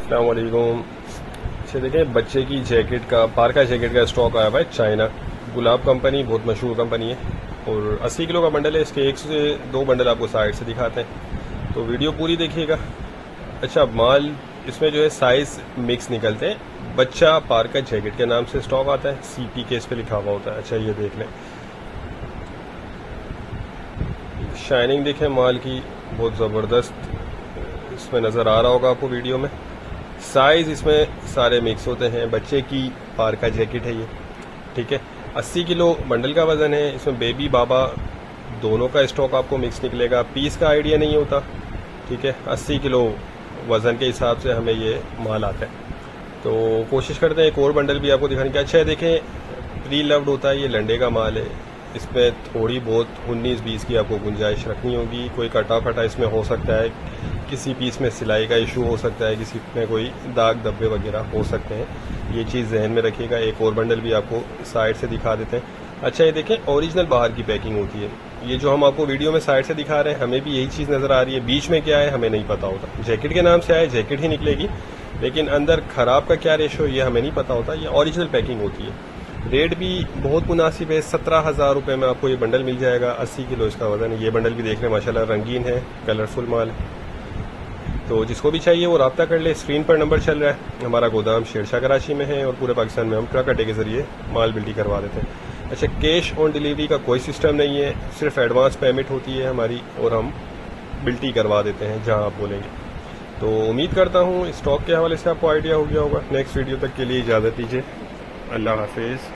अस्सलाम वालेकुम। अच्छा देखें, बच्चे की जैकेट का, पार्का जैकेट का स्टॉक आया हुआ है। चाइना गुलाब कंपनी बहुत मशहूर कंपनी है और 80 किलो का बंडल है। इसके 1 से 2 बंडल आपको साइड से दिखाते हैं, तो वीडियो पूरी देखिएगा। अच्छा, माल इसमें जो है साइज मिक्स निकलते हैं। बच्चा पार्का जैकेट के नाम से स्टॉक आता है, CP के इस पे लिखा हुआ होता है। अच्छा, ये देख लें, शाइनिंग देखें माल की, बहुत ज़बरदस्त इसमें नज़र आ रहा होगा आपको वीडियो में। साइज़ इसमें सारे मिक्स होते हैं। बच्चे की पार्का जैकेट है ये, ठीक है। 80 किलो बंडल का वज़न है। इसमें बेबी बाबा दोनों का स्टॉक आपको मिक्स निकलेगा। पीस का आइडिया नहीं होता, ठीक है। 80 किलो वज़न के हिसाब से हमें ये माल आता है। तो कोशिश करते हैं एक और बंडल भी आपको दिखाने की। अच्छा है, देखें प्री लव्ड होता है, ये लंडे का माल है। इसमें थोड़ी बहुत 19-20 की आपको गुंजाइश रखनी होगी। कोई कटा फटा इसमें हो सकता है, किसी पीस में सिलाई का इशू हो सकता है, किसी में कोई दाग धब्बे वगैरह हो सकते हैं। ये चीज़ जहन में रखिएगा। एक और बंडल भी आपको साइड से दिखा देते हैं। अच्छा, ये देखें ओरिजिनल बाहर की पैकिंग होती है। ये जो हम आपको वीडियो में साइड से दिखा रहे हैं, हमें भी यही चीज़ नज़र आ रही है। बीच में क्या है हमें नहीं पता होता। जैकेट के नाम से आए, जैकेट ही निकलेगी, लेकिन अंदर ख़राब का क्या रेशो ये हमें नहीं पता होता। ये ओरिजिनल पैकिंग होती है। रेट भी बहुत मुनासिब है। 17,000 रुपये में आपको ये बंडल मिल जाएगा। 80 किलो इसका वज़न है। ये बंडल भी देख लें, माशाल्लाह रंगीन है, कलरफुल माल है। तो जिसको भी चाहिए वो रब्ता कर ले। स्क्रीन पर नंबर चल रहा है। हमारा गोदाम शेरशाह कराची में है और पूरे पाकिस्तान में हम ट्रक अड्डे के ज़रिए माल बिल्टी करवा देते हैं। अच्छा, कैश ऑन डिलीवरी का कोई सिस्टम नहीं है, सिर्फ एडवांस पेमेंट होती है हमारी और हम बिल्टी करवा देते हैं जहां आप बोलेंगे। तो उम्मीद करता हूँ स्टॉक के हवाले से आपको आइडिया हो गया होगा। नेक्स्ट वीडियो तक के लिए इजाज़त दीजिए। अल्लाह हाफिज़।